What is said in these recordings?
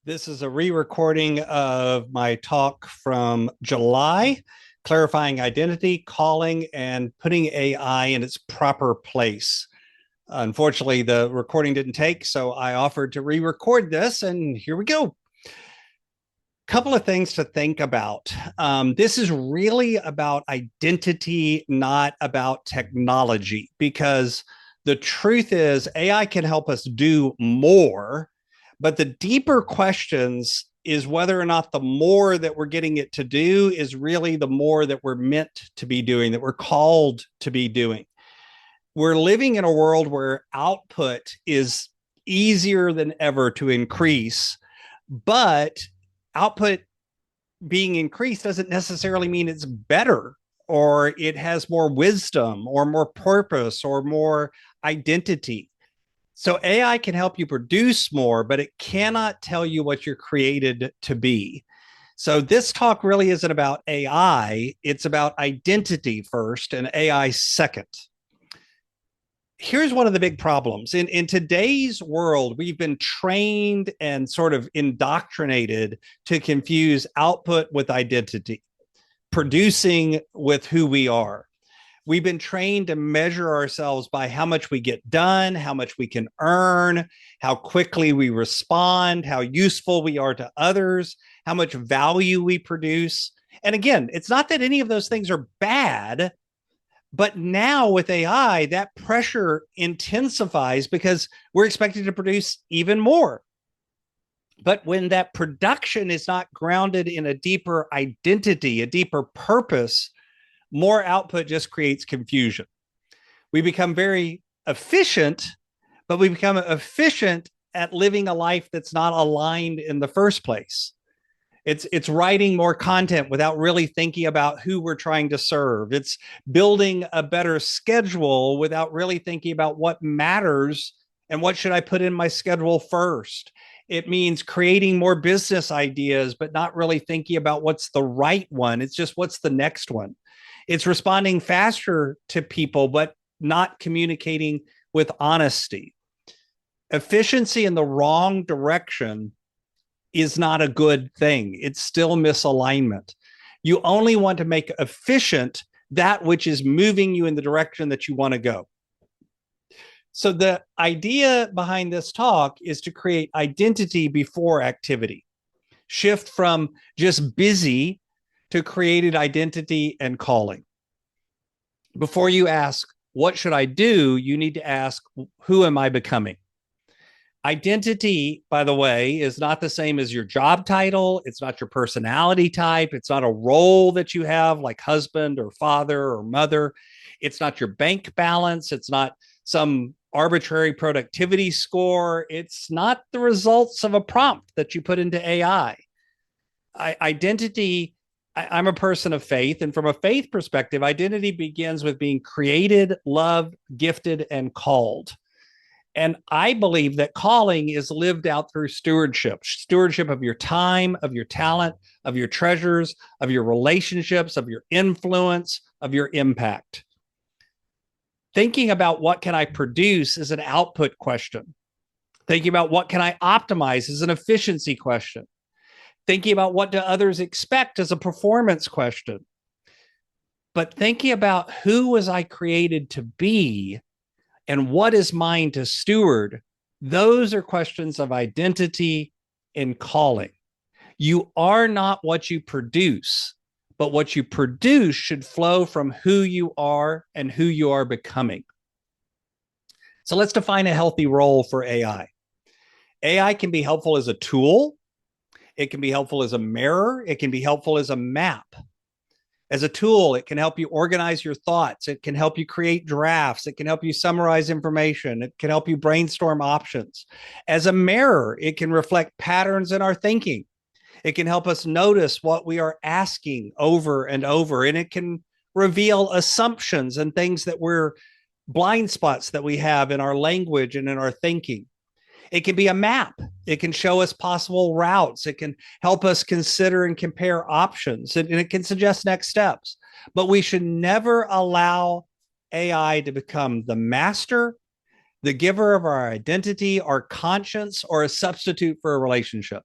This is a re-recording of my talk from July, clarifying identity, calling, and putting AI in its proper place. Unfortunately, the recording didn't take, so I offered to re-record this, and here we go. Couple of things to think about. This is really about identity, not about technology, because the truth is AI can help us do more, but the deeper questions is whether or not the more that we're getting it to do is really the more that we're meant to be doing, that we're called to be doing. We're living in a world where output is easier than ever to increase, but output being increased doesn't necessarily mean it's better or it has more wisdom or more purpose or more identity. So AI can help you produce more, but it cannot tell you what you're created to be. So this talk really isn't about AI, it's about identity first and AI second. Here's one of the big problems. In today's world, we've been trained and sort of indoctrinated to confuse output with identity, producing with who we are. We've been trained to measure ourselves by how much we get done, how much we can earn, how quickly we respond, how useful we are to others, how much value we produce. And again, it's not that any of those things are bad, but now with AI, that pressure intensifies because we're expected to produce even more. But when that production is not grounded in a deeper identity, a deeper purpose, more output just creates confusion. We become very efficient, but we become efficient at living a life that's not aligned in the first place. It's writing more content without really thinking about who we're trying to serve. It's building a better schedule without really thinking about what matters and what should I put in my schedule first. It means creating more business ideas, but not really thinking about what's the right one. It's just what's the next one. It's responding faster to people, but not communicating with honesty. Efficiency in the wrong direction is not a good thing. It's still misalignment. You only want to make efficient that which is moving you in the direction that you want to go. So the idea behind this talk is to create identity before activity. Shift from just busy to created identity and calling. Before you ask, what should I do? You need to ask, who am I becoming? Identity, by the way, is not the same as your job title. It's not your personality type. It's not a role that you have like husband or father or mother. It's not your bank balance. It's not some arbitrary productivity score. It's not the results of a prompt that you put into AI. Identity, I'm a person of faith. And from a faith perspective, identity begins with being created, loved, gifted, and called. And I believe that calling is lived out through stewardship of your time, of your talent, of your treasures, of your relationships, of your influence, of your impact. Thinking about what can I produce is an output question. Thinking about what can I optimize is an efficiency question. Thinking about what do others expect is a performance question. But thinking about who was I created to be and what is mine to steward, those are questions of identity and calling. You are not what you produce, but what you produce should flow from who you are and who you are becoming. So let's define a healthy role for AI. AI can be helpful as a tool. It can be helpful as a mirror. It can be helpful as a map. As a tool, it can help you organize your thoughts. It can help you create drafts. It can help you summarize information. It can help you brainstorm options. As a mirror, it can reflect patterns in our thinking. It can help us notice what we are asking over and over, and it can reveal assumptions and things that we're blind spots that we have in our language and in our thinking. It can be a map. It can show us possible routes. It can help us consider and compare options, and it can suggest next steps. But we should never allow AI to become the master, the giver of our identity, our conscience, or a substitute for a relationship.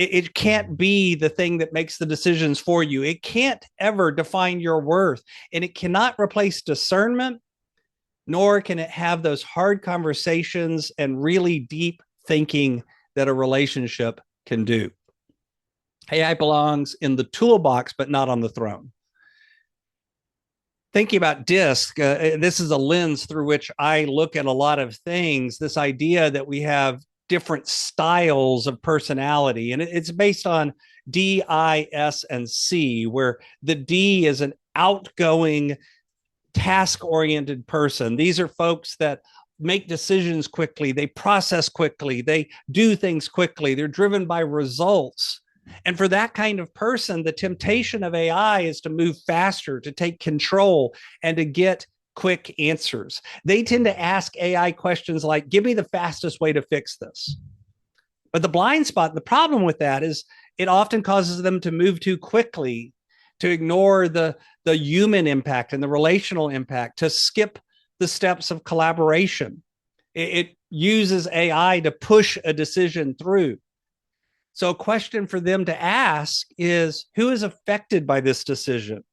It can't be the thing that makes the decisions for you. It can't ever define your worth, and it cannot replace discernment, nor can it have those hard conversations and really deep thinking that a relationship can do. AI belongs in the toolbox, but not on the throne. Thinking about DISC, this is a lens through which I look at a lot of things. This idea that we have different styles of personality, and it's based on D, I, S, and C, where the D is an outgoing, task-oriented person. These are folks that make decisions quickly, they process quickly, they do things quickly, they're driven by results. And for that kind of person, the temptation of AI is to move faster, to take control, and to get quick answers. They tend to ask AI questions like, give me the fastest way to fix this. But the blind spot, the problem with that is it often causes them to move too quickly, to ignore the human impact and the relational impact, to skip the steps of collaboration. It uses AI to push a decision through. So a question for them to ask is, who is affected by this decision?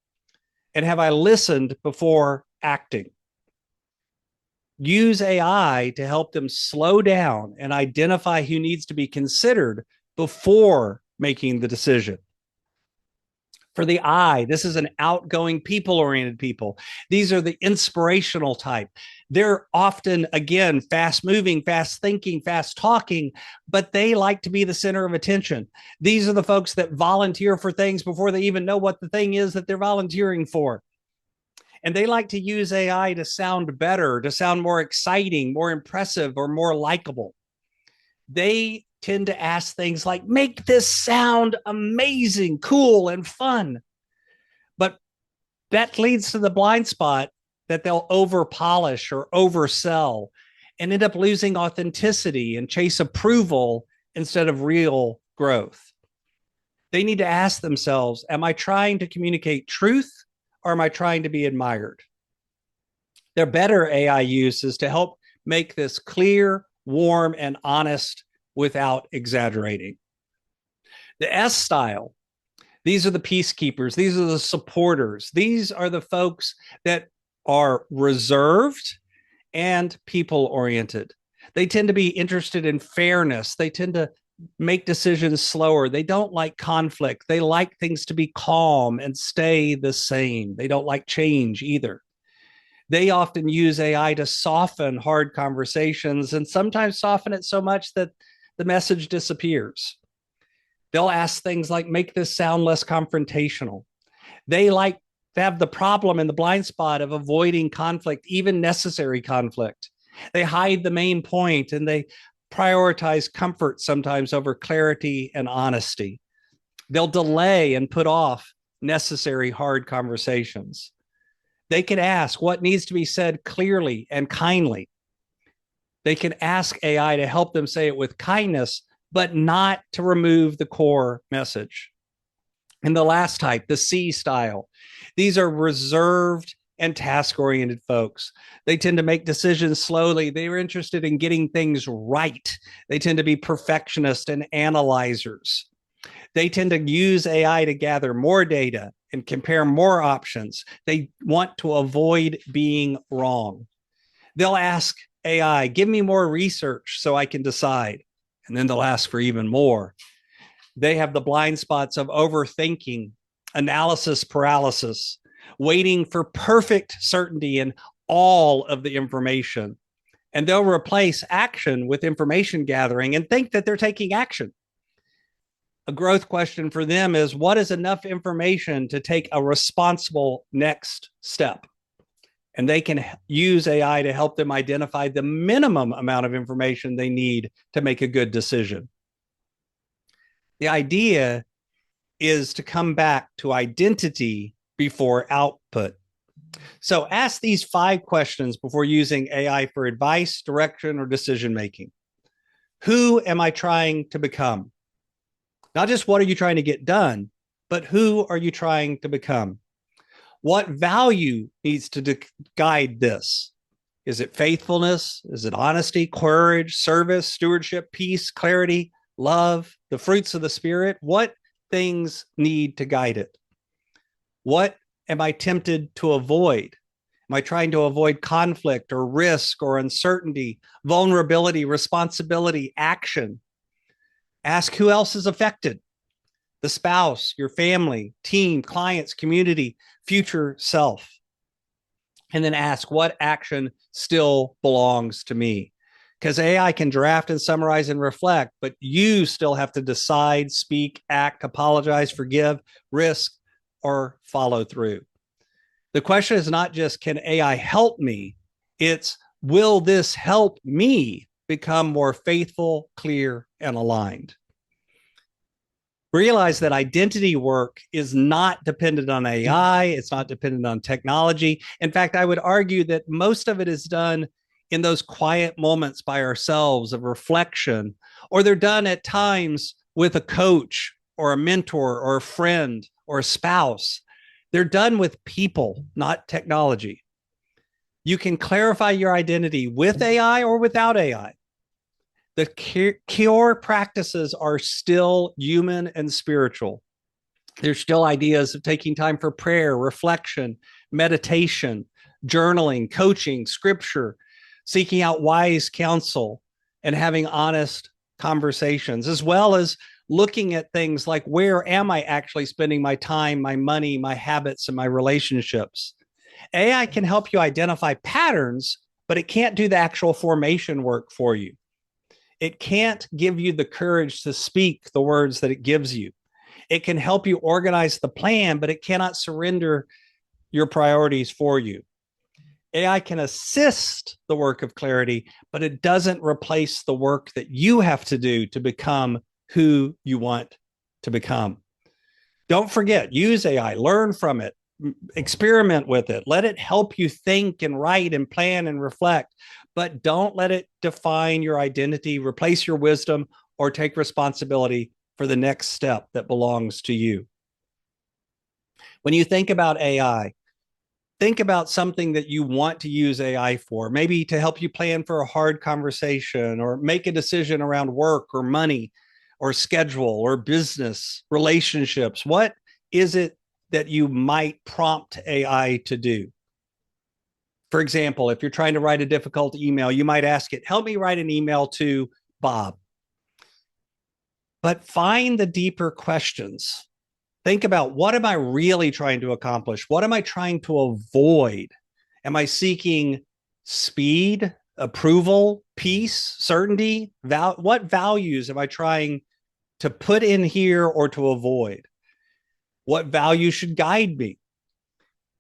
And have I listened before acting? Use AI to help them slow down and identify who needs to be considered before making the decision. For the I, this is an outgoing, people-oriented people. These are the inspirational type. They're often, again, fast-moving, fast-thinking, fast-talking, but they like to be the center of attention. These are the folks that volunteer for things before they even know what the thing is that they're volunteering for. And they like to use AI to sound better, to sound more exciting, more impressive, or more likable. They tend to ask things like, make this sound amazing, cool, and fun. But that leads to the blind spot that they'll over polish or oversell and end up losing authenticity and chase approval instead of real growth. They need to ask themselves, am I trying to communicate truth or am I trying to be admired? Their better AI use is to help make this clear, warm, and honest without exaggerating. The S style, these are the peacekeepers. These are the supporters. These are the folks that are reserved and people-oriented. They tend to be interested in fairness. They tend to make decisions slower. They don't like conflict. They like things to be calm and stay the same. They don't like change either. They often use AI to soften hard conversations and sometimes soften it so much that the message disappears. They'll ask things like, make this sound less confrontational. They like to have the problem and the blind spot of avoiding conflict, even necessary conflict. They hide the main point and they prioritize comfort sometimes over clarity and honesty. They'll delay and put off necessary hard conversations. They can ask what needs to be said clearly and kindly. They can ask AI to help them say it with kindness, but not to remove the core message. And the last type, the C style, these are reserved and task-oriented folks. They tend to make decisions slowly. They're interested in getting things right. They tend to be perfectionists and analyzers. They tend to use AI to gather more data and compare more options. They want to avoid being wrong. They'll ask AI, give me more research so I can decide. And then they'll ask for even more. They have the blind spots of overthinking, analysis paralysis, waiting for perfect certainty in all of the information. And they'll replace action with information gathering and think that they're taking action. A growth question for them is, what is enough information to take a responsible next step? And they can use AI to help them identify the minimum amount of information they need to make a good decision. The idea is to come back to identity before output. So ask these 5 questions before using AI for advice, direction, or decision making. Who am I trying to become? Not just what are you trying to get done, but who are you trying to become? What value needs to guide this? Is it faithfulness? Is it honesty, courage, service, stewardship, peace, clarity, love, the the fruits of the Spirit, what things need to guide it? What am I tempted to avoid? Am I trying to avoid conflict or risk or uncertainty, vulnerability, responsibility, action? Ask who else is affected: the spouse, your family, team, clients, community, future self. And then ask, what action still belongs to me? Because AI can draft and summarize and reflect, but you still have to decide, speak, act, apologize, forgive, risk, or follow through. The question is not just, can AI help me? It's, will this help me become more faithful, clear, and aligned? Realize that identity work is not dependent on AI. It's not dependent on technology. In fact, I would argue that most of it is done in those quiet moments by ourselves of reflection, or they're done at times with a coach or a mentor or a friend or a spouse. They're done with people, not technology. You can clarify your identity with AI or without AI. The core practices are still human and spiritual. There's still ideas of taking time for prayer, reflection, meditation, journaling, coaching, scripture, seeking out wise counsel, and having honest conversations, as well as looking at things like, where am I actually spending my time, my money, my habits, and my relationships? AI can help you identify patterns, but it can't do the actual formation work for you. It can't give you the courage to speak the words that it gives you. It can help you organize the plan, but it cannot surrender your priorities for you. AI can assist the work of clarity, but it doesn't replace the work that you have to do to become who you want to become. Don't forget, use AI, learn from it, experiment with it, let it help you think and write and plan and reflect, but don't let it define your identity, replace your wisdom, or take responsibility for the next step that belongs to you. When you think about AI, think about something that you want to use AI for, maybe to help you plan for a hard conversation or make a decision around work or money or schedule or business, relationships. What is it that you might prompt AI to do? For example, if you're trying to write a difficult email, you might ask it, help me write an email to Bob. But find the deeper questions. Think about, what am I really trying to accomplish? What am I trying to avoid? Am I seeking speed, approval, peace, certainty? What values am I trying to put in here or to avoid? What value should guide me?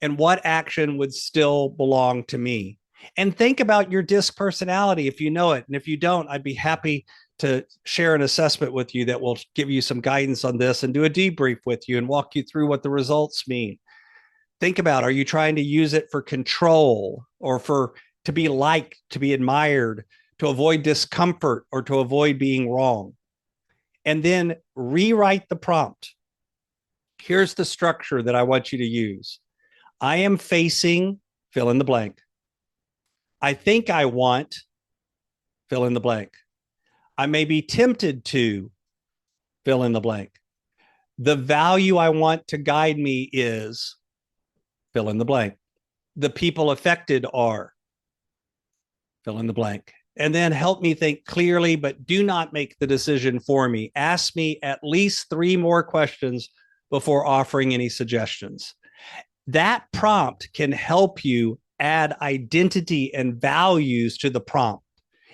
And what action would still belong to me? And think about your DISC personality if you know it. And if you don't, I'd be happy to share an assessment with you that will give you some guidance on this and do a debrief with you and walk you through what the results mean. Think about, are you trying to use it for control or to be liked, to be admired, to avoid discomfort, or to avoid being wrong? And then rewrite the prompt. Here's the structure that I want you to use. I am facing, fill in the blank. I think I want, fill in the blank. I may be tempted to, fill in the blank. The value I want to guide me is, fill in the blank. The people affected are, fill in the blank. And then help me think clearly, but do not make the decision for me. Ask me at least 3 more questions before offering any suggestions. That prompt can help you add identity and values to the prompt.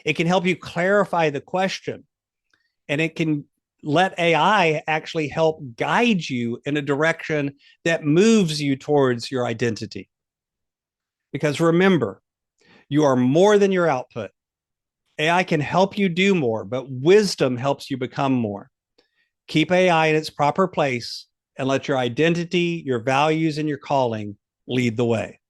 It can help you clarify the question, and it can let AI actually help guide you in a direction that moves you towards your identity. Because remember, you are more than your output. AI can help you do more, but wisdom helps you become more. Keep AI in its proper place and let your identity, your values, and your calling lead the way.